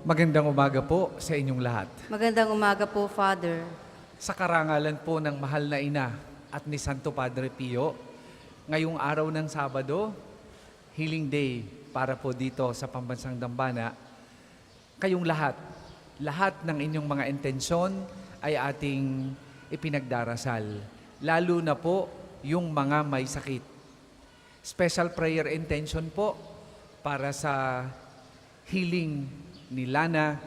Magandang umaga po sa inyong lahat. Magandang umaga po, Father. Sa karangalan po ng mahal na ina at ni Santo Padre Pio, ngayong araw ng Sabado, Healing Day para po dito sa Pambansang Dambana, kayong lahat ng inyong mga intensyon ay ating ipinagdarasal. Lalo na po yung mga may sakit. Special prayer intention po para sa healing ni Lana,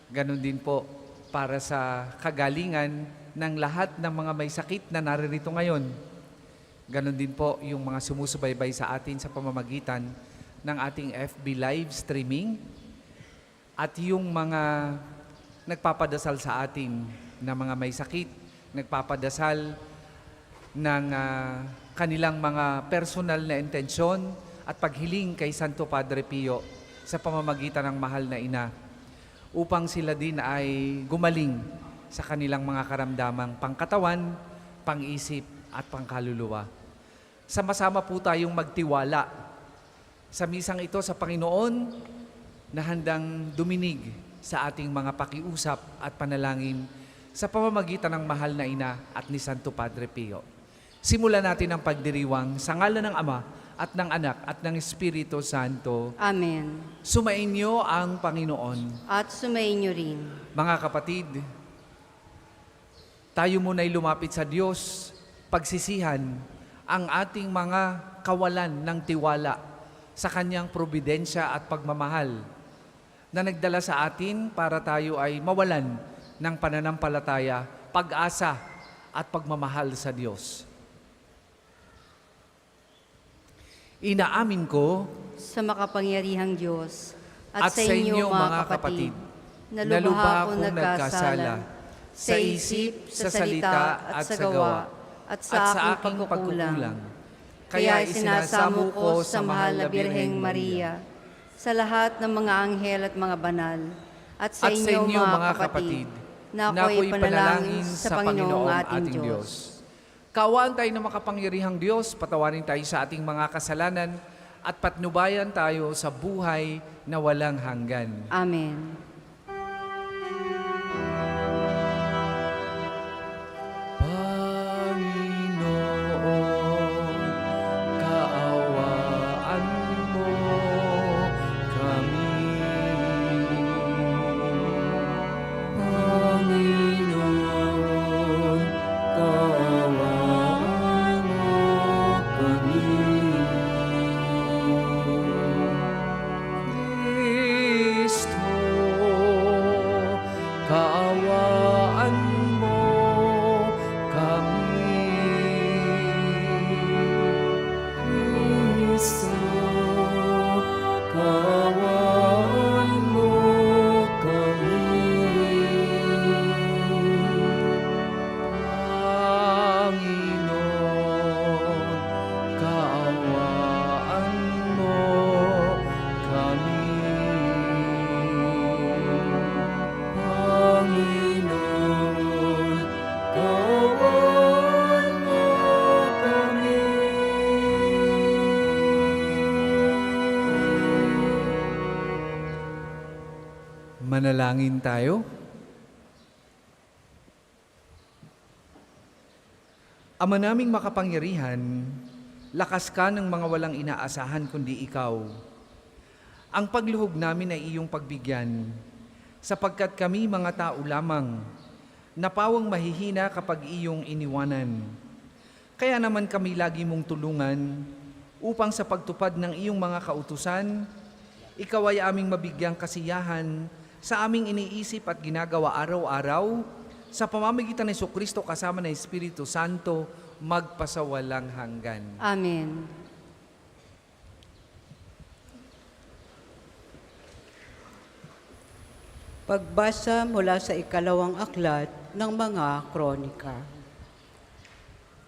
ganun din po para sa kagalingan ng lahat ng mga may sakit na naririto ngayon. Ganun din po yung mga sumusubaybay sa atin sa pamamagitan ng ating FB live streaming at yung mga nagpapadasal sa atin na mga may sakit, nagpapadasal ng kanilang mga personal na intensyon at paghiling kay Santo Padre Pio sa pamamagitan ng mahal na ina upang sila din ay gumaling sa kanilang mga karamdamang pangkatawan, pang-isip at pangkaluluwa. Sama-sama po tayong magtiwala sa misang ito sa Panginoon na handang duminig sa ating mga pakiusap at panalangin sa pamamagitan ng mahal na ina at ni Santo Padre Pio. Simulan natin ang pagdiriwang sa ngalan ng Ama at ng Anak at ng Espiritu Santo. Amen. Sumainyo ang Panginoon. At sumainyo rin. Mga kapatid, tayo muna'y lumapit sa Diyos, pagsisihan ang ating mga kawalan ng tiwala sa Kanyang probidensya at pagmamahal na nagdala sa atin para tayo ay mawalan ng pananampalataya, pag-asa at pagmamahal sa Diyos. Inaamin ko Sa makapangyarihang Diyos at sa inyo mga kapatid, na lubha akong nagkasala sa isip, sa salita at sa gawa at sa aking pagkukulang. Kaya isinasamo ko sa mahal na Birheng Maria, sa lahat ng mga anghel at mga banal, at sa inyo mga kapatid, na ako'y panalangin sa Panginoong ating Diyos. Kaawaan tayo ng makapangyarihang Diyos, patawarin tayo sa ating mga kasalanan, at patnubayan tayo sa buhay na walang hanggan. Amen. Panginoon, kaawaan mo kami. Panginoon, kaawaan mo kami. Kristo, kaawaan mo kami. Kristo, kaawaan mo kami. Panginoon, kaawaan mo kami. Panginoon, kaawaan mo kami. Manalangin tayo. Ama naming makapangyarihan, lakas ka ng mga walang inaasahan kundi ikaw. Ang pagluhog namin ay iyong pagbigyan, sapagkat kami mga tao lamang, napawang mahihina kapag iyong iniwanan. Kaya naman kami lagi mong tulungan, upang sa pagtupad ng iyong mga kautusan, ikaw ay aming mabigyang kasiyahan sa aming iniisip at ginagawa araw-araw, sa pamamagitan ni Jesucristo kasama ng Espiritu Santo, magpasawalang hanggan. Amen. Pagbasa mula sa ikalawang aklat ng mga kronika.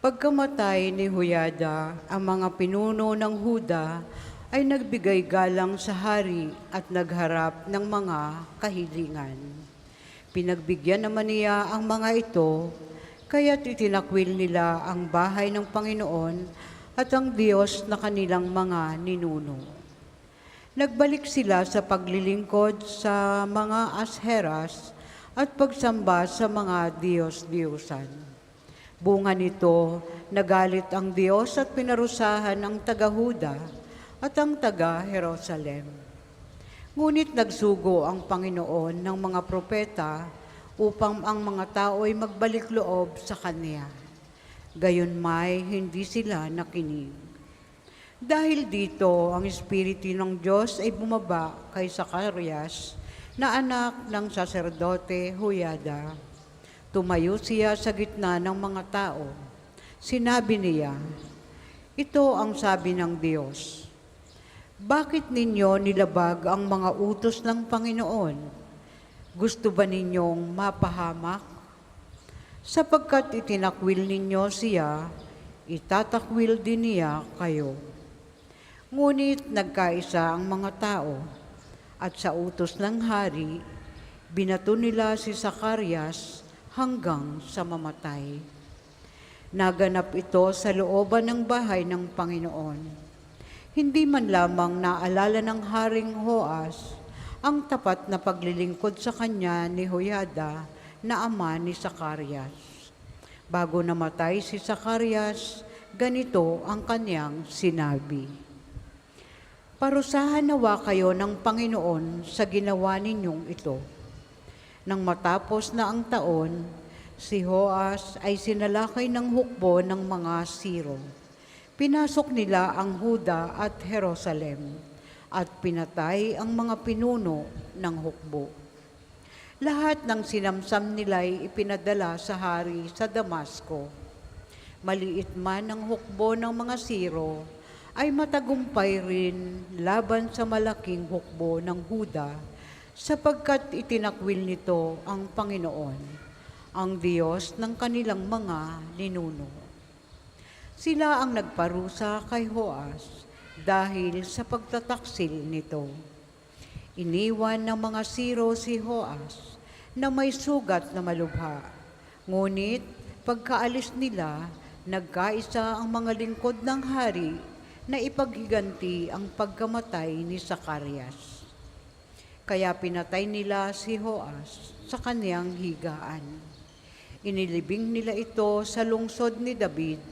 Pagkamatay ni Huyada, ang mga pinuno ng Huda ay nagbigay galang sa hari at nagharap ng mga kahilingan. Pinagbigyan naman niya ang mga ito, kaya't itinakwil nila ang bahay ng Panginoon at ang Diyos na kanilang mga ninuno. Nagbalik sila sa paglilingkod sa mga asheras at pagsamba sa mga Diyos-Diyosan. Bunga nito, nagalit ang Diyos at pinarusahan ang taga-Huda at ang taga-Jerusalem. Ngunit nagsugo ang Panginoon ng mga propeta upang ang mga tao ay magbalik loob sa Kanya. Gayunmay, hindi sila nakinig. Dahil dito, ang Espiritu ng Diyos ay bumaba kay Zacarias na anak ng saserdote Huyada. Tumayo siya sa gitna ng mga tao. Sinabi niya, "Ito ang sabi ng Diyos. Bakit ninyo nilabag ang mga utos ng Panginoon? Gusto ba ninyong mapahamak? Sapagkat itinakwil ninyo siya, itatakwil din niya kayo." Ngunit nagkaisa ang mga tao, at sa utos ng hari, binato nila si Zacarias hanggang sa mamatay. Naganap ito sa looban ng bahay ng Panginoon. Hindi man lamang naalala ng Haring Joas ang tapat na paglilingkod sa kanya ni Joiada na ama ni Zacarias. Bago namatay si Zacarias, ganito ang kanyang sinabi, "Parusahan nawa kayo ng Panginoon sa ginawa ninyong ito." Nang matapos na ang taon, si Joas ay sinalakay ng hukbo ng mga Siro. Pinasok nila ang Huda at Jerusalem at pinatay ang mga pinuno ng hukbo. Lahat ng sinamsam nila'y ipinadala sa hari sa Damasco. Maliit man ang hukbo ng mga Siro, ay matagumpay rin laban sa malaking hukbo ng Huda, sapagkat itinakwil nito ang Panginoon, ang Diyos ng kanilang mga ninuno. Sila ang nagparusa kay Joas dahil sa pagtataksil nito. Iniwan ng mga Siro si Joas na may sugat na malubha. Ngunit pagkaalis nila, nagkaisa ang mga lingkod ng hari na ipaghiganti ang pagkamatay ni Zacarias. Kaya pinatay nila si Joas sa kaniyang higaan. Inilibing nila ito sa lungsod ni David,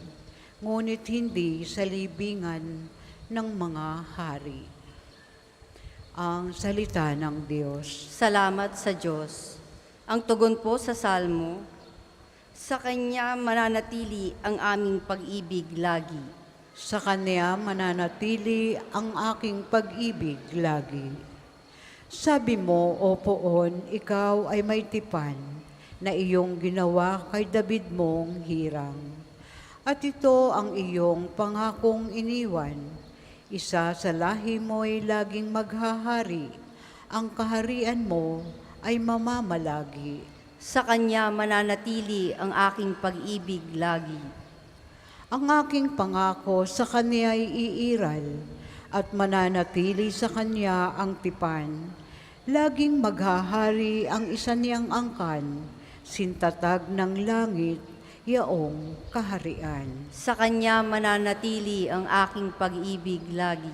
ngunit hindi sa libingan ng mga hari. Ang salita ng Diyos. Salamat sa Diyos. Ang tugon po sa Salmo, sa Kanya mananatili ang aming pag-ibig lagi. Sa Kanya mananatili ang aking pag-ibig lagi. Sabi mo, O Poon, ikaw ay may tipan na iyong ginawa kay David mong hirang. At ito ang iyong pangakong iniwan. Isa sa lahi mo'y laging maghahari. Ang kaharian mo ay mamamalagi. Sa Kanya mananatili ang aking pag-ibig lagi. Ang aking pangako sa Kanya ay iiral, at mananatili sa Kanya ang tipan. Laging maghahari ang isa niyang angkan, sintatag ng langit, yaong kaharian. Sa Kanya mananatili ang aking pag-ibig lagi.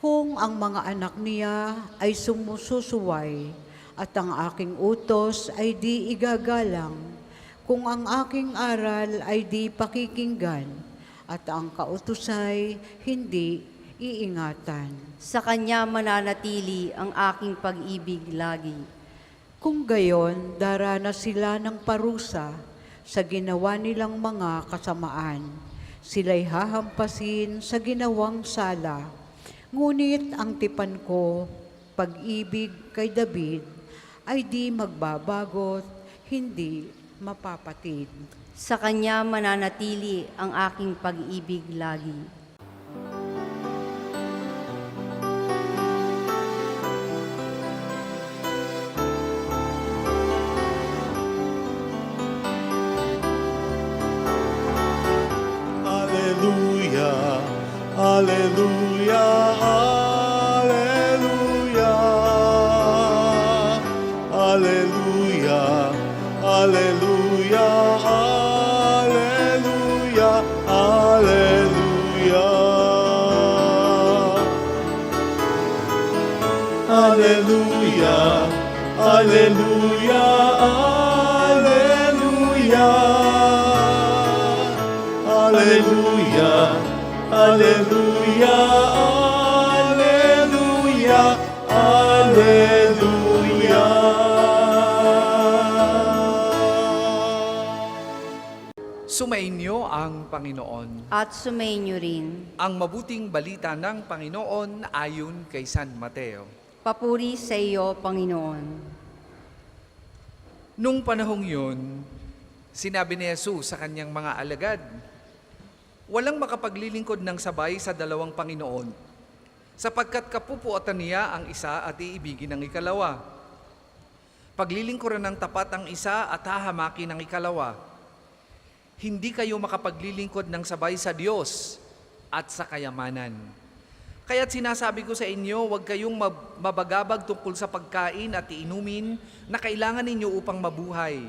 Kung ang mga anak niya ay sumususuway, at ang aking utos ay di igagalang, kung ang aking aral ay di pakikinggan, at ang kautusay hindi iingatan. Sa Kanya mananatili ang aking pag-ibig lagi. Kung gayon, daranas sila ng parusa sa ginawa nilang mga kasamaan. Sila'y hahampasin sa ginawang sala. Ngunit ang tipan ko, pag-ibig kay David, ay di magbabagot, hindi mapapatid. Sa Kanya mananatili ang aking pag-ibig lagi. Alleluia, alleluia, alleluia, alleluia, alleluia, alleluia, alleluia. Alleluia, Alleluia. Alleluia, Alleluia, Alleluia, Alleluia. Sumainyo ang Panginoon. At sumainyo rin. Ang mabuting balita ng Panginoon ayon kay San Mateo. Papuri sa iyo, Panginoon. Nung panahong yun, sinabi ni Jesus sa kanyang mga alagad, walang makapaglilingkod ng sabay sa dalawang Panginoon, sapagkat kapupuotan niya ang isa at iibigin ang ikalawa. Paglilingkuran ng tapat ang isa at hahamakin ang ikalawa. Hindi kayo makapaglilingkod ng sabay sa Diyos at sa kayamanan. Kaya't sinasabi ko sa inyo, huwag kayong mabagabag tungkol sa pagkain at iinumin na kailangan ninyo upang mabuhay,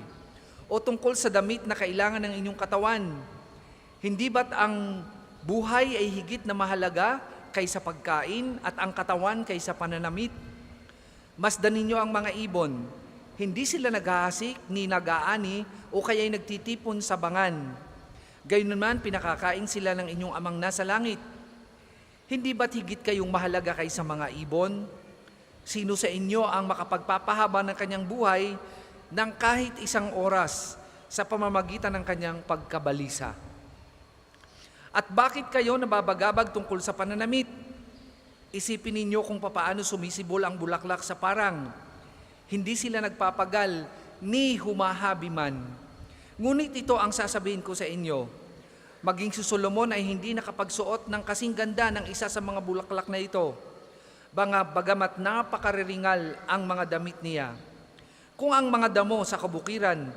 o tungkol sa damit na kailangan ng inyong katawan. Hindi ba't ang buhay ay higit na mahalaga kaysa pagkain at ang katawan kaysa pananamit? Masdan ninyo ang mga ibon. Hindi sila naghahasik ni nag-aani o kaya'y nagtitipon sa bangan. Gayunman pinakakain sila ng inyong amang nasa langit. Hindi ba't higit kayong mahalaga kaysa mga ibon? Sino sa inyo ang makapagpapahaba ng kanyang buhay ng kahit isang oras sa pamamagitan ng kanyang pagkabalisa? At bakit kayo nababagabag tungkol sa pananamit? Isipin ninyo kung papaano sumisibol ang bulaklak sa parang. Hindi sila nagpapagal ni humahabi man. Ngunit ito ang sasabihin ko sa inyo, maging si Solomon ay hindi nakapagsuot ng kasing ganda ng isa sa mga bulaklak na ito, bagamat napakariringal ang mga damit niya. Kung ang mga damo sa kabukiran,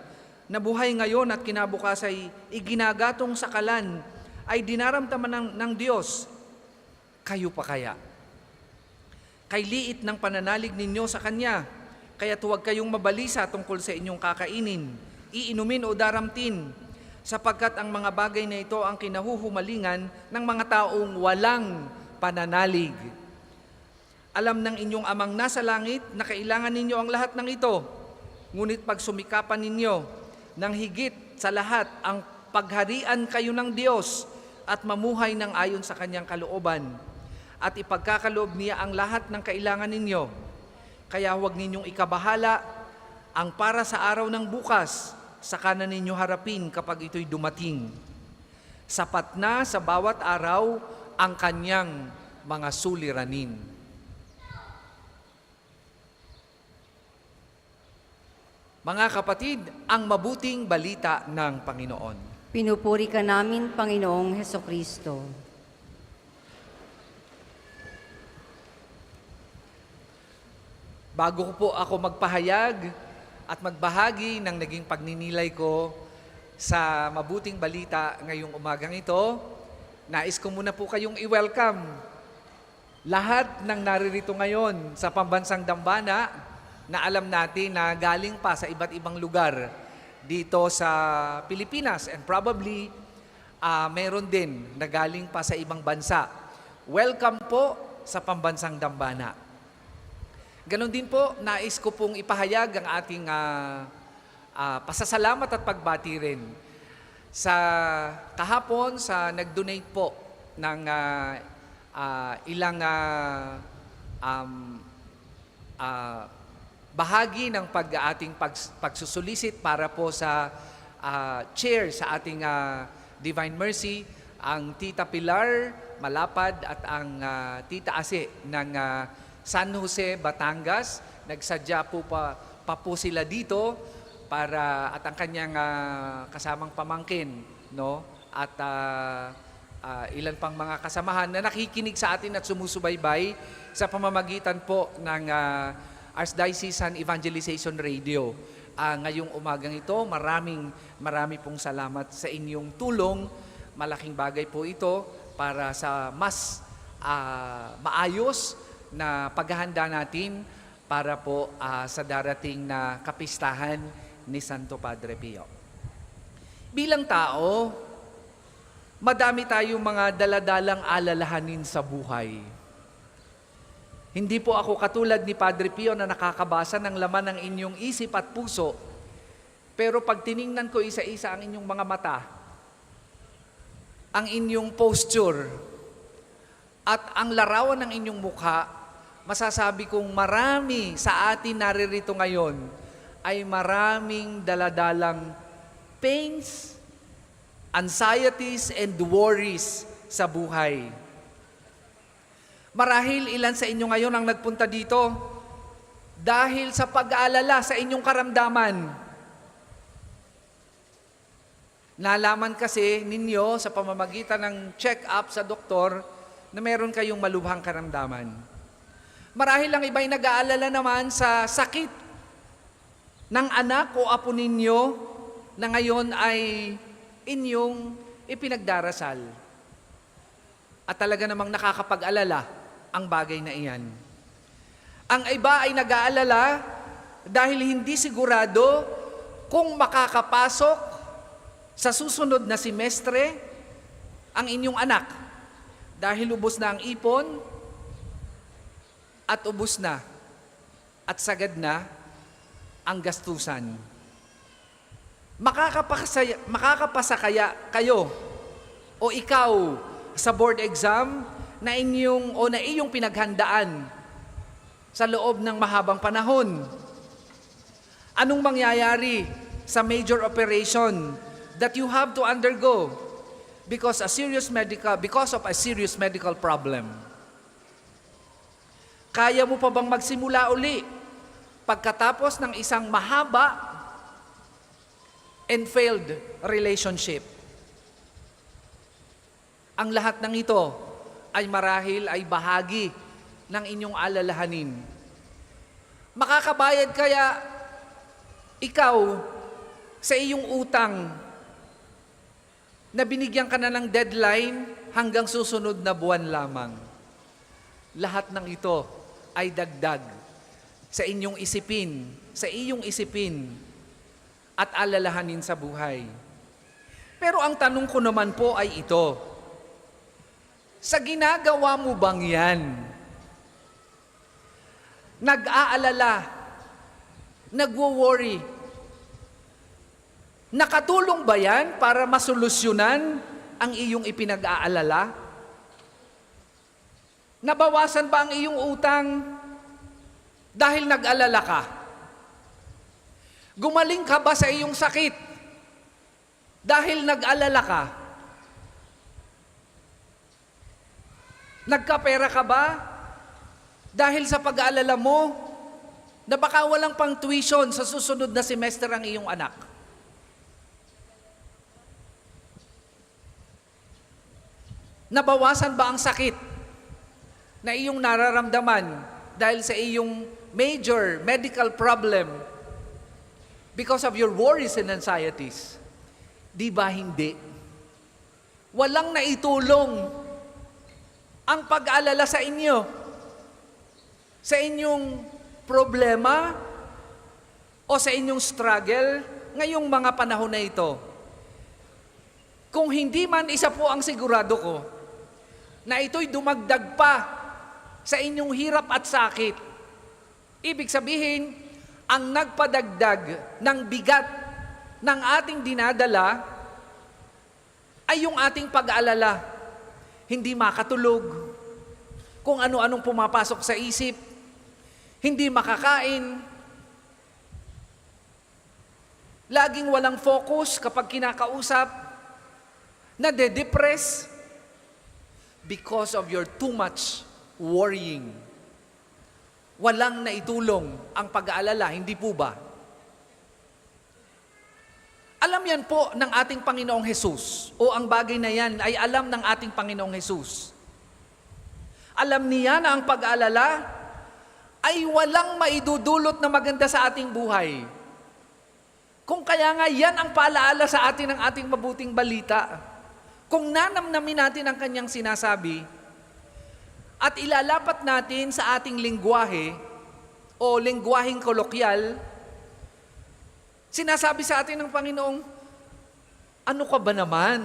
na buhay ngayon at kinabukas ay iginagatong sa kalan, ay dinaramdaman ng Diyos, kayo pa kaya? Kay liit ng pananalig ninyo sa Kanya, kaya huwag kayong mabalisa tungkol sa inyong kakainin, iinumin o daramtin, sapagkat ang mga bagay na ito ang kinahuhumalingan ng mga taong walang pananalig. Alam ng inyong amang nasa langit na kailangan ninyo ang lahat ng ito, ngunit pag sumikapan ninyo ng higit sa lahat ang pagharian kayo ng Diyos at mamuhay ng ayon sa Kanyang kalooban, at ipagkakaloob niya ang lahat ng kailangan ninyo. Kaya huwag ninyong ikabahala ang para sa araw ng bukas, saka na ninyo harapin kapag ito'y dumating. Sapat na sa bawat araw ang kanyang mga suliranin. Mga kapatid, ang mabuting balita ng Panginoon. Pinupuri ka namin, Panginoong Hesukristo. Bago ko po ako magpahayag at magbahagi ng naging pagninilay ko sa mabuting balita ngayong umagang ito, nais ko muna po kayong i-welcome lahat ng naririto ngayon sa Pambansang Dambana na alam natin na galing pa sa iba't ibang lugar dito sa Pilipinas, and probably meron din na galing pa sa ibang bansa. Welcome po sa Pambansang Dambana. Ganon din po, nais ko pong ipahayag ang ating pasasalamat at pagbati rin sa kahapon sa nag-donate po ng ilang bahagi ng ating pagsusulisit para po sa chair sa ating Divine Mercy, ang Tita Pilar Malapad at ang Tita Ase ng San Jose, Batangas. Nagsadya po pa po sila dito para at ang kanyang kasamang pamangkin, no? At ilan pang mga kasamahan na nakikinig sa atin at sumusubaybay sa pamamagitan po ng Archdiocesan Evangelization Radio. Ngayong umagang ito, marami pong salamat sa inyong tulong. Malaking bagay po ito para sa mas maayos na paghahanda natin para po sa darating na kapistahan ni Santo Padre Pio. Bilang tao, madami tayong mga daladalang alalahanin sa buhay. Hindi po ako katulad ni Padre Pio na nakakabasa ng laman ng inyong isip at puso. Pero pag tiningnan ko isa-isa ang inyong mga mata, ang inyong posture, at ang larawan ng inyong mukha, masasabi kong marami sa atin naririto ngayon ay maraming daladalang pains, anxieties, and worries sa buhay. Marahil ilan sa inyo ngayon ang nagpunta dito dahil sa pag-aalala sa inyong karamdaman. Nalaman kasi ninyo sa pamamagitan ng check-up sa doktor na meron kayong malubhang karamdaman. Marahil ang iba'y nag-aalala naman sa sakit ng anak o apo ninyo na ngayon ay inyong ipinagdarasal. At talaga namang nakakapag-alala ang bagay na iyan. Ang iba ay nag-aalala dahil hindi sigurado kung makakapasok sa susunod na semestre ang inyong anak dahil ubos na ang ipon at ubos na at sagad na ang gastusan. Makakapasa kaya kayo o ikaw sa board exam na iyong pinaghandaan sa loob ng mahabang panahon? Anong mangyayari sa major operation that you have to undergo because of a serious medical problem? Kaya mo pa bang magsimula uli pagkatapos ng isang mahaba and failed relationship? Ang lahat ng ito ay marahil ay bahagi ng inyong alalahanin. Makakabayad kaya ikaw sa iyong utang na binigyan ka na ng deadline hanggang susunod na buwan lamang? Lahat ng ito ay dagdag sa inyong isipin, sa iyong isipin at alalahanin sa buhay. Pero ang tanong ko naman po ay ito, sa ginagawa mo bang yan, nag-aalala, nagwo-worry, nakatulong ba yan para masolusyonan ang iyong ipinag-aalala? Nabawasan ba ang iyong utang dahil nag-alala ka? Gumaling ka ba sa iyong sakit dahil nag-alala ka? Nagkapera ka ba dahil sa pag-aalala mo na baka walang pang tuition sa susunod na semester ang iyong anak? Nabawasan ba ang sakit na iyong nararamdaman dahil sa iyong major medical problem because of your worries and anxieties? Di ba hindi? Walang naitulong ang pag-aalala sa inyo, sa inyong problema o sa inyong struggle ngayong mga panahon na ito. Kung hindi man isa po ang sigurado ko, na ito'y dumagdag pa sa inyong hirap at sakit. Ibig sabihin, ang nagpadagdag ng bigat ng ating dinadala ay yung ating pag-aalala. Hindi makatulog, kung ano-anong pumapasok sa isip, hindi makakain, laging walang focus kapag kinakausap, nade-depress because of your too much worrying. Walang naitulong ang pag-aalala, hindi po ba? Alam yan po ng ating Panginoong Hesus, o ang bagay na yan ay alam ng ating Panginoong Hesus. Alam niya na ang pag-aalala ay walang maidudulot na maganda sa ating buhay. Kung kaya nga yan ang paalaala sa atin ng ating mabuting balita, kung nanamnamin natin ang kanyang sinasabi at ilalapat natin sa ating lengguwahe o lengguwaheng kolokyal, sinasabi sa atin ng Panginoong, ano ka ba naman?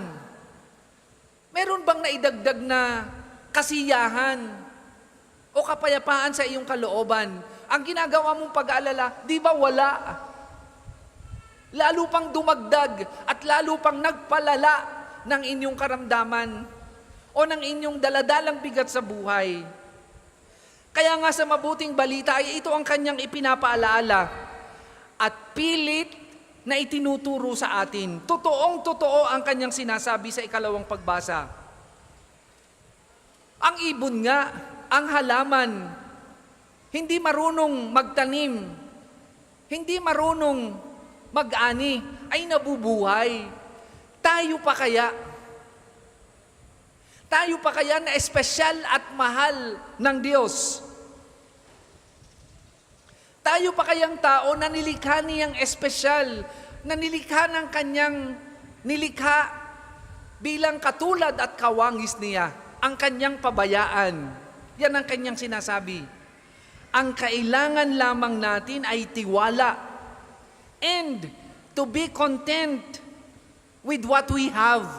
Meron bang naidagdag na kasiyahan o kapayapaan sa iyong kalooban. Ang ginagawa mong pag-aalala, di ba wala? Lalo pang dumagdag at lalo pang nagpalala ng inyong karamdaman o ng inyong daladalang bigat sa buhay. Kaya nga sa mabuting balita ay ito ang kanyang ipinapaalaala at pilit na itinuturo sa atin. Totoong-totoo ang kanyang sinasabi sa ikalawang pagbasa. Ang ibon nga, ang halaman, hindi marunong magtanim, hindi marunong mag-ani, ay nabubuhay. Tayo pa kaya? Tayo pa kaya na espesyal at mahal ng Diyos? Tayo pa kayang tao na nilikha niyang espesyal, na nilikha ng kanyang nilikha bilang katulad at kawangis niya, ang kanyang pabayaan. Yan ang kanyang sinasabi. Ang kailangan lamang natin ay tiwala and to be content with what we have.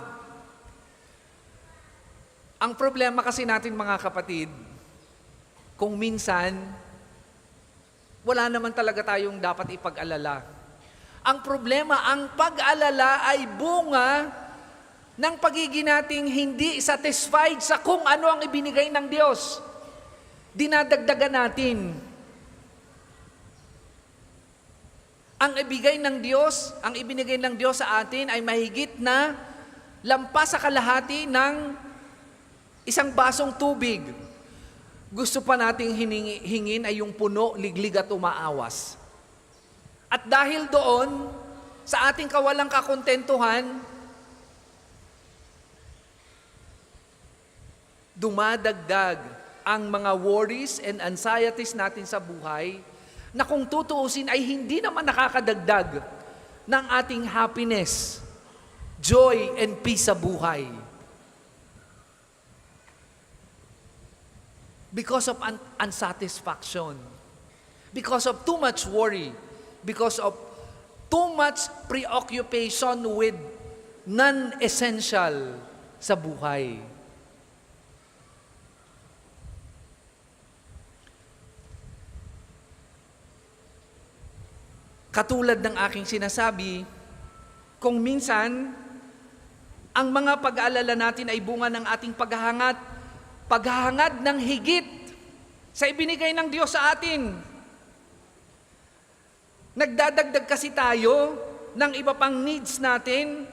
Ang problema kasi natin mga kapatid, kung minsan, wala naman talaga tayong dapat ipag-alala. Ang problema, ang pag-alala ay bunga ng pagiging nating hindi satisfied sa kung ano ang ibinigay ng Diyos. Dinadagdagan natin. Ang ibigay ng Diyos, ang ibinigay ng Diyos sa atin ay mahigit na lampas sa kalahati ng isang basong tubig. Gusto pa nating hingin ay yung puno, liglig at umaawas. At dahil doon, sa ating kawalang kakontentuhan, dumadagdag ang mga worries and anxieties natin sa buhay na kung tutuusin ay hindi naman nakakadagdag ng ating happiness, joy, and peace sa buhay. Because of unsatisfaction, because of too much worry, because of too much preoccupation with non-essential sa buhay. Katulad ng aking sinasabi, kung minsan, ang mga pag-aalala natin ay bunga ng ating paghahangad ng higit sa ibinigay ng Diyos sa atin. Nagdadagdag kasi tayo ng iba pang needs natin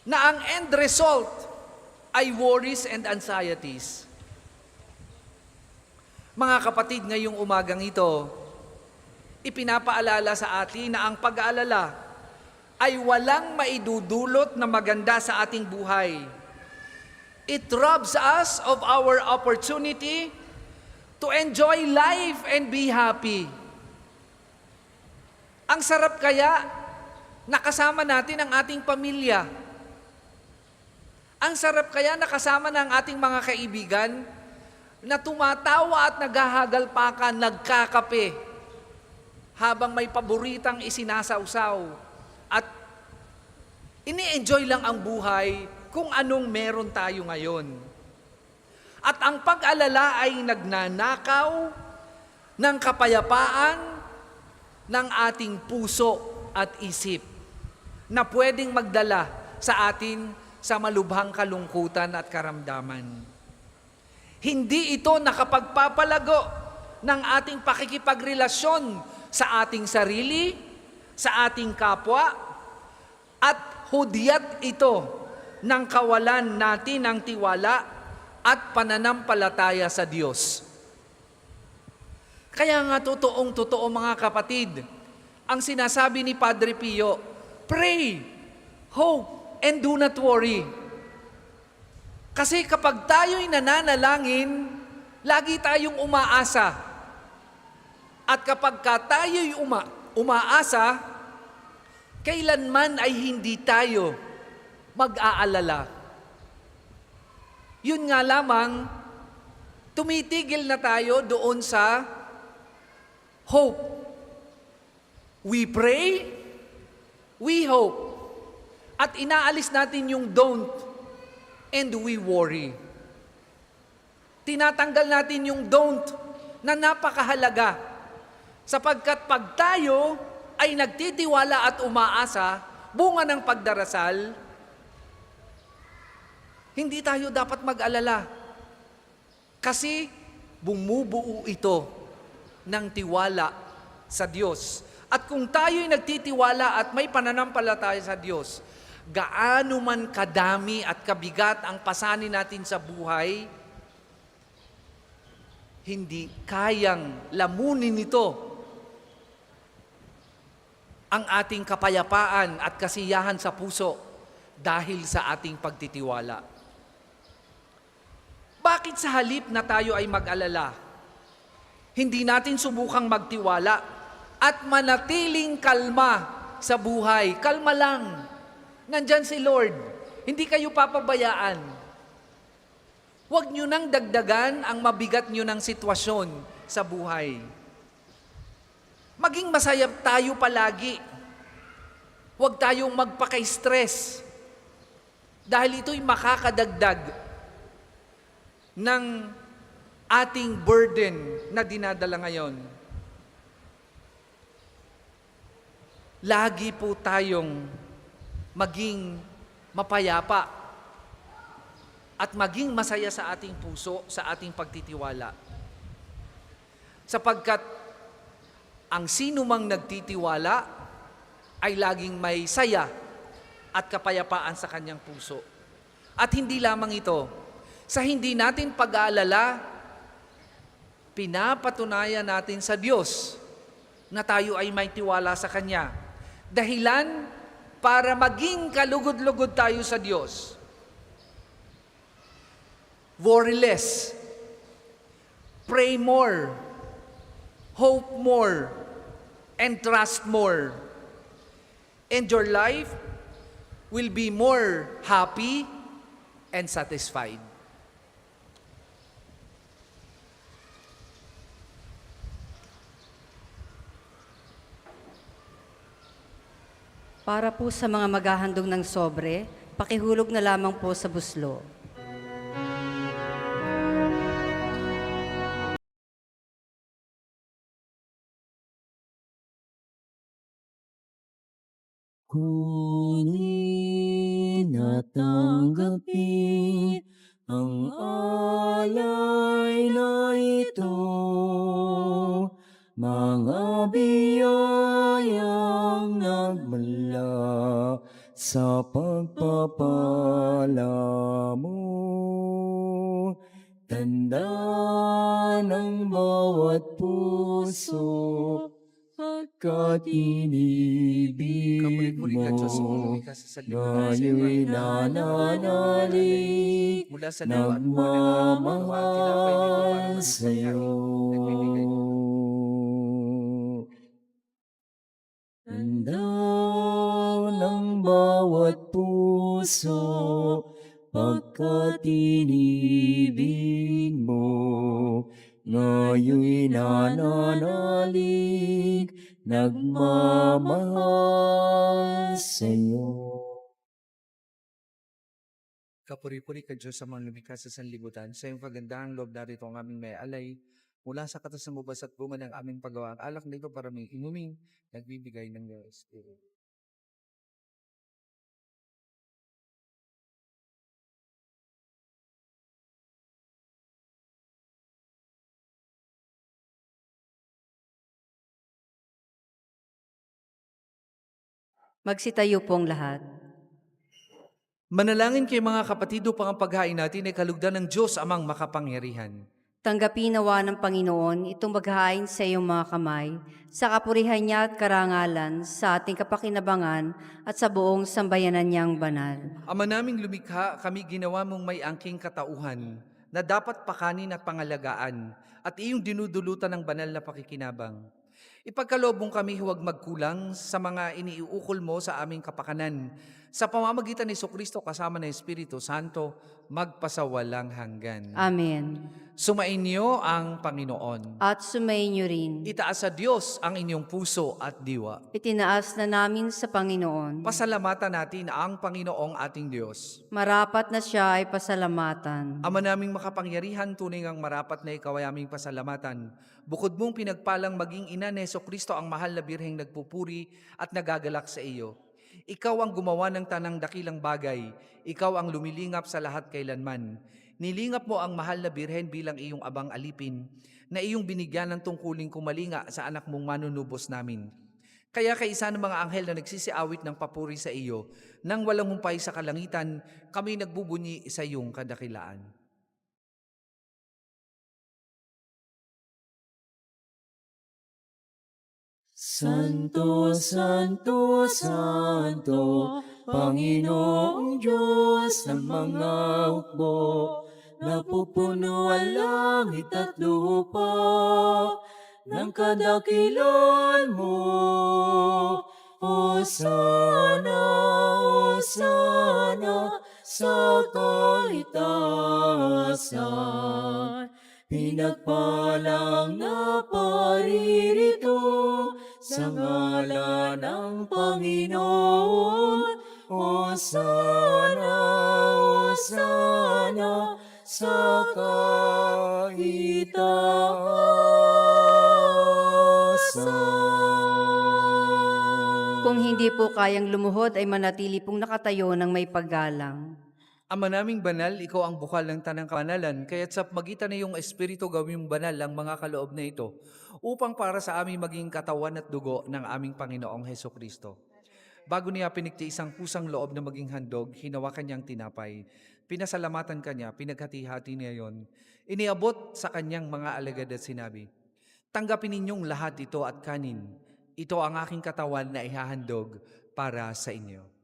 na ang end result ay worries and anxieties. Mga kapatid, ngayong umagang ito, ipinapaalala sa atin na ang pag-aalala ay walang maidudulot na maganda sa ating buhay. It robs us of our opportunity to enjoy life and be happy. Ang sarap kaya nakasama natin ang ating pamilya. Ang sarap kaya nakasama ng ating mga kaibigan na tumatawa at naghahagalpakan, nagkakape, habang may paboritang isinasawsaw at ini-enjoy lang ang buhay kung anong meron tayo ngayon. At ang pag-alala ay nagnanakaw ng kapayapaan ng ating puso at isip na pwedeng magdala sa atin sa malubhang kalungkutan at karamdaman. Hindi ito nakapagpapalago ng ating pakikipagrelasyon sa ating sarili, sa ating kapwa, at hudyat ito ng kawalan natin ng tiwala at pananampalataya sa Diyos. Kaya nga totoong-totoo mga kapatid, ang sinasabi ni Padre Pio, pray, hope, and do not worry. Kasi kapag tayo'y nananalangin, lagi tayong umaasa. At kapag tayo'y umaasa, kailanman ay hindi tayo mag-aalala. Yun nga lamang, tumitigil na tayo doon sa hope. We pray, we hope. At inaalis natin yung don't and we worry. Tinatanggal natin yung don't na napakahalaga. Sapagkat pag tayo ay nagtitiwala at umaasa, bunga ng pagdarasal, hindi tayo dapat mag-alala. Kasi bumubuo ito ng tiwala sa Diyos. At kung tayo'y nagtitiwala at may pananampalataya sa Diyos, gaano man kadami at kabigat ang pasanin natin sa buhay, hindi kayang lamunin nito ang ating kapayapaan at kasiyahan sa puso dahil sa ating pagtitiwala. Bakit sa halip na tayo ay mag-alala, hindi natin subukang magtiwala at manatiling kalma sa buhay? Kalma lang. Nandyan si Lord. Hindi kayo papabayaan. Huwag nyo nang dagdagan ang mabigat nyo ng sitwasyon sa buhay. Maging masaya tayo palagi. Huwag tayong magpaka-stress. Dahil ito'y makakadagdag ng ating burden na dinadala ngayon. Lagi po tayong maging mapayapa at maging masaya sa ating puso, sa ating pagtitiwala. Sapagkat ang sino mang nagtitiwala ay laging may saya at kapayapaan sa kanyang puso. At hindi lamang ito, sa hindi natin pag-aalala, pinapatunayan natin sa Diyos na tayo ay may tiwala sa Kanya. Dahilan para maging kalugod-lugod tayo sa Diyos. Worry less, pray more, hope more, and trust more. And your life will be more happy and satisfied. Para po sa mga maghahandog ng sobre, pakihulog na lamang po sa buslo. Kunin at tanggapin ang alay na ito, mga biyayang nagmula sa pagpapala mo. Tanda ng bawat puso pagkat inibig Kapuri-puri ka, Diyos, mo, ka sa salibutan. ngayon nananalig, Mula sa lupa at buwan ng nagmamahal sa'yo. Tanda ng bawat puso, pagkat inibig mo, ngayon nananalig, nagmamahal sa'yo. Kapuri-puri ka, Diyos, sa mga lumikha sa sanlibutan. Sa iyong kagandahang loob narito ang aming may alay. Mula sa katas ng ubas at bunga ng aming paggawa, ang alak nito para may inuming, nagbibigay ng Diyos. Magsitayo pong lahat. Manalangin kay mga kapatid upang ang paghain natin ay kalugdan ng Diyos amang makapangyarihan. Tanggapin nawa ng Panginoon itong maghahain sa iyong mga kamay, sa kapurihan niya at karangalan, sa ating kapakinabangan at sa buong sambayanan niyang banal. Ama naming lumikha, kami ginawa mong may angking katauhan na dapat pakanin at pangalagaan at iyong dinudulutan ng banal na pakikinabang. Ipagkaloob mong kami huwag magkulang sa mga iniuukol mo sa aming kapakanan. Sa pamamagitan ni Jesucristo kasama ng Espiritu Santo, magpasawalang hanggan. Amen. Sumainyo ang Panginoon. At sumainyo rin. Itaas sa Diyos ang inyong puso at diwa. Itinaas na namin sa Panginoon. Pasalamatan natin ang Panginoong ating Diyos. Marapat na siya ay pasalamatan. Ama naming makapangyarihan, tunay ngang marapat na ikaw ay aming pasalamatan. Bukod mong pinagpalang maging ina ni Jesucristo ang mahal na birheng nagpupuri at nagagalak sa iyo. Ikaw ang gumawa ng tanang dakilang bagay. Ikaw ang lumilingap sa lahat kailanman. Nilingap mo ang mahal na birhen bilang iyong abang alipin, na iyong binigyan ng tungkuling kumalinga sa anak mong manunubos namin. Kaya kaisa ng mga anghel na nagsisiawit ng papuri sa iyo, nang walang humpay sa kalangitan, kami nagbubunyi sa iyong kadakilaan. Santo, Santo, Santo, Panginoong Diyos ng mga hukbo, napupuno ang langit at lupa ng kadakilan mo. Hosana, Hosana, sa kaitaasan. Pinagpalang na paririto sa ngalan ng Panginoon. Hosana, Hosana, sa kaitaasan. Kung hindi po kayang lumuhod ay manatili pong nakatayo ng may paggalang. Ama naming banal, ikaw ang bukal ng tanang kabanalan, kaya't sa magitan ng iyong Espiritu gawing banal ang mga kaloob na ito, upang para sa aming maging katawan at dugo ng aming Panginoong Hesukristo. Bago niya pinigtiis ang pusang loob na maging handog, hinawakan niyang tinapay, pinasalamatan kanya, pinaghati-hati niya yon, iniabot sa kanyang mga alagad at sinabi, "Tanggapin ninyong lahat ito at kanin. Ito ang aking katawan na ihahandog para sa inyo."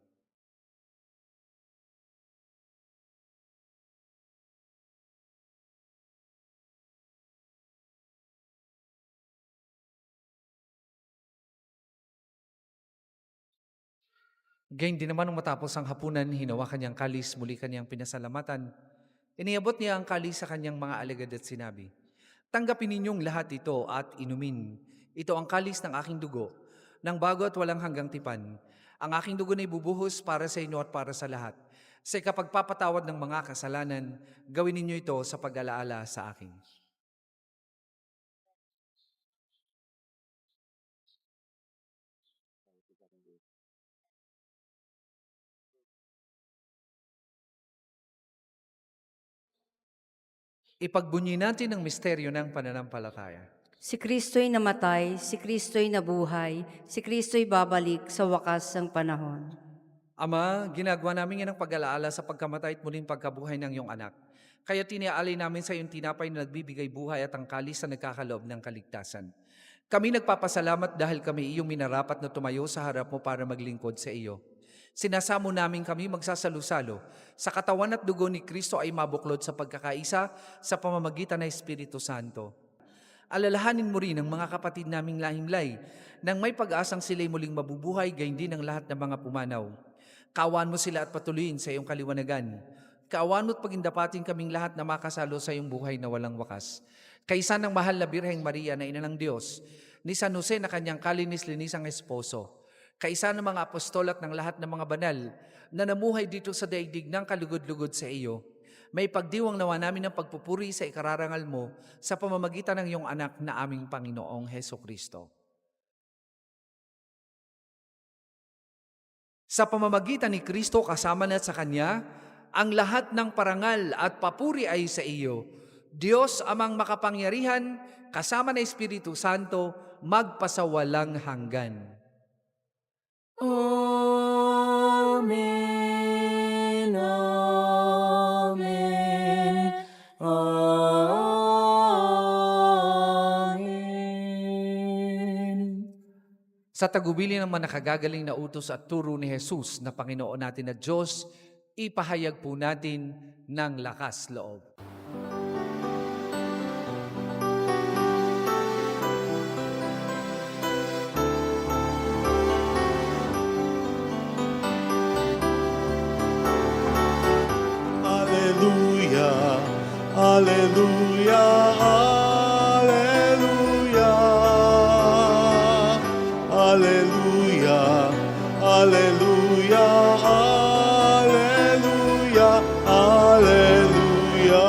Gayun din naman nung matapos ang hapunan, hinawakan niyang kalis, muli kanyang pinasalamatan. Iniabot niya ang kalis sa kanyang mga alagad at sinabi, "Tanggapin ninyong lahat ito at inumin. Ito ang kalis ng aking dugo, ng bago at walang hanggang tipan. Ang aking dugo na ibubuhos para sa inyo at para sa lahat. Sa kapagpapatawad ng mga kasalanan, gawin ninyo ito sa pag-alaala sa akin." Ipagbunyi natin ang misteryo ng pananampalataya. Si Kristo'y namatay, si Kristo'y nabuhay, si Kristo'y babalik sa wakas ng panahon. Ama, ginagawa namin yan ang pag-alaala sa pagkamatay at muling pagkabuhay ng iyong anak. Kaya tiniaalay namin sa iyong tinapay na nagbibigay buhay at ang kalis na nagkakaloob ng kaligtasan. Kami nagpapasalamat dahil kami iyong minarapat na tumayo sa harap mo para maglingkod sa iyo. Sinasamo namin kami magsasalo-salo sa katawan at dugo ni Kristo ay mabuklod sa pagkakaisa sa pamamagitan ng Espiritu Santo. Alalahanin mo rin ang mga kapatid naming lahimlay nang may pag-asang sila'y muling mabubuhay, gayon din ang lahat ng mga pumanaw. Kaawaan mo sila at patuloyin sa iyong kaliwanagan. Kaawaan mo at pagindapatin kaming lahat na makasalo sa iyong buhay na walang wakas. Kaisa ng mahal na Birheng Maria na ina ng Diyos, ni San Jose na kanyang kalinis-linisang esposo, kaisa ng mga apostol at ng lahat ng mga banal na namuhay dito sa daigdig ng kalugod-lugod sa iyo, may pagdiwang nawa namin ng pagpupuri sa ikararangal mo sa pamamagitan ng iyong anak na aming Panginoong Hesukristo. Sa pamamagitan ni Kristo kasama na sa Kanya, ang lahat ng parangal at papuri ay sa iyo. Diyos amang makapangyarihan, kasama na Espiritu Santo, magpasawalang hanggan. Amen, Amen, Amen. Sa tagubili ng mga nakagagaling na utos at turo ni Jesus na Panginoon natin at Diyos, ipahayag po natin ng lakas loob. Alleluia, Alleluia, Alleluia, Alleluia, Alleluia, Alleluia.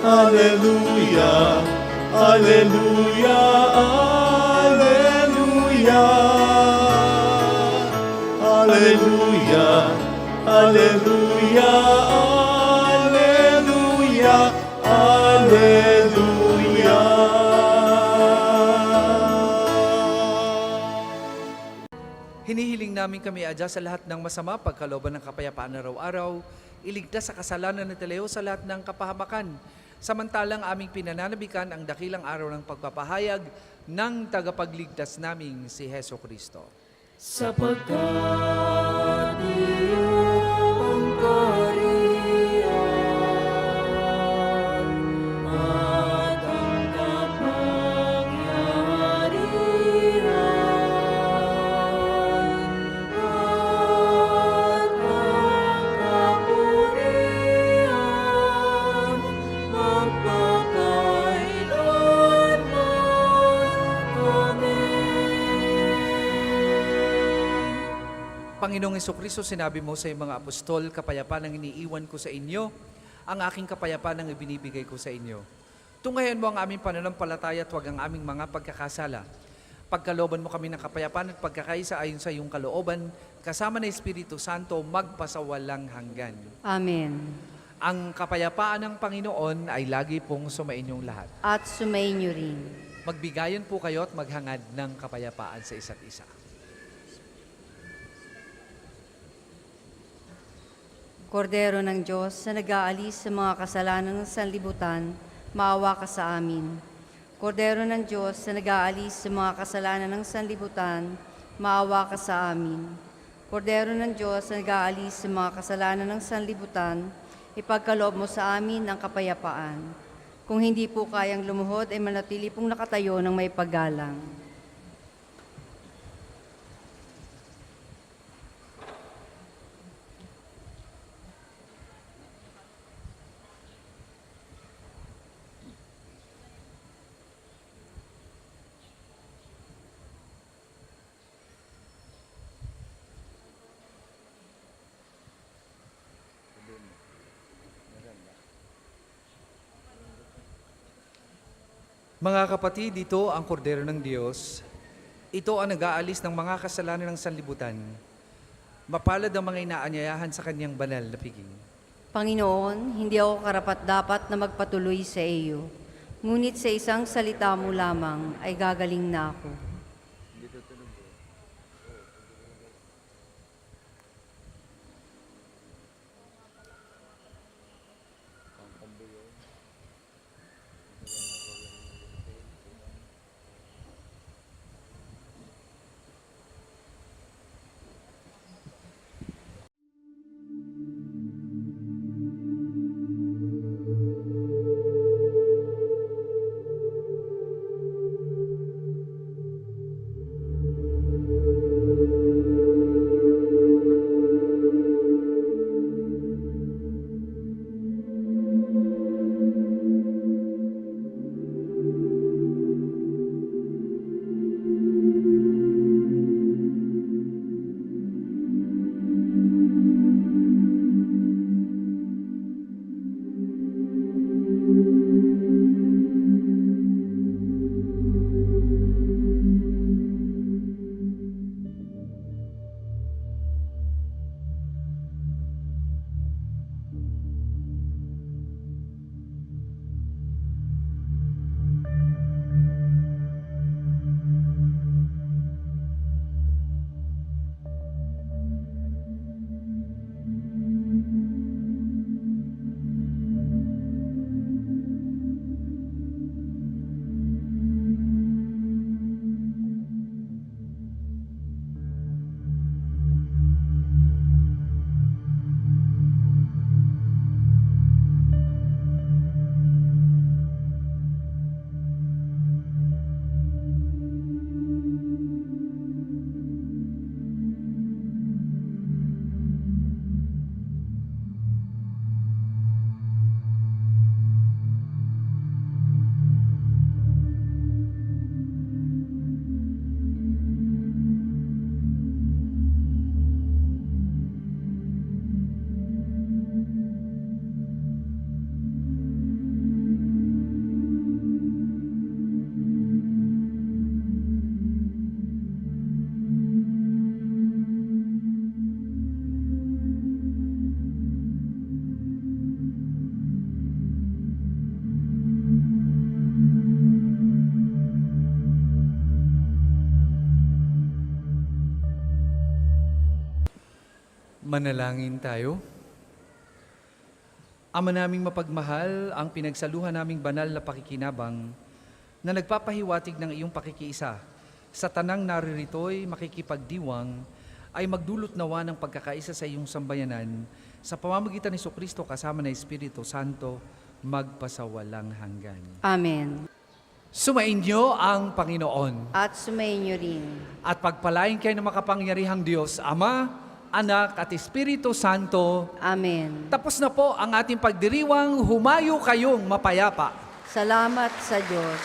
Alleluia, Alleluia, Alleluia, Alleluia, Alleluia, Alleluia, Alleluia. Hinihiling namin kami, Adya, sa lahat ng masama, pagkalooban ng kapayapaan araw-araw, iligtas sa kasalanan ng Teleo sa lahat ng kapahamakan. Samantalang aming pinananabikan ang dakilang araw ng pagpapahayag ng tagapagligtas naming si Heso Kristo. sapagkat iyong kaharian at ang kapangyarihan at ang kapurihan magpakailanman. Amen. Panginoong Hesukristo, sinabi mo sa iyong mga apostol, kapayapaan ang iniiwan ko sa inyo, ang aking kapayapaan ang ibinibigay ko sa inyo. Tunghayan mo ang aming pananampalataya at huwag ang aming mga pagkakasala. Pagkalooban mo kami ng kapayapaan at pagkakaisa ayon sa iyong kalooban, kasama ng Espiritu Santo, magpasawalang hanggan. Amen. Ang kapayapaan ng Panginoon ay lagi pong sumainyong lahat. At sumainyo rin. Magbigayan po kayo at maghangad ng kapayapaan sa isa't isa. Kordero ng Diyos na nag-aalis sa mga kasalanan ng sanlibutan, maawa ka sa amin. Kordero ng Diyos na nag-aalis sa mga kasalanan ng sanlibutan, maawa ka sa amin. Kordero ng Diyos na nag-aalis sa mga kasalanan ng sanlibutan, ipagkaloob mo sa amin ang kapayapaan. Kung hindi po kayang lumuhod, ay manatili pong nakatayo ng may paggalang. Mga kapatid, dito ang kordero ng Diyos. Ito ang nag-aalis ng mga kasalanan ng sanlibutan. Mapalad ang mga inaanyayahan sa kanyang banal na piging. Panginoon, hindi ako karapat-dapat na magpatuloy sa iyo. Ngunit sa isang salita mo lamang ay gagaling na ako. Manalangin tayo. Ama naming mapagmahal, ang pinagsaluhan naming banal na pakikinabang na nagpapahiwatig ng iyong pakikiisa sa tanang naririto'y makikipagdiwang ay magdulot nawa ng pagkakaisa sa iyong sambayanan sa pamamagitan ni Jesucristo kasama ng Espiritu Santo magpasawalang hanggan. Amen. Sumainyo ang Panginoon At sumainyo rin. at pagpalain kayo ng makapangyarihang Diyos, Ama, Anak at Espiritu Santo. Amen. Tapos na po ang ating pagdiriwang, humayo kayong mapayapa. Salamat sa Diyos.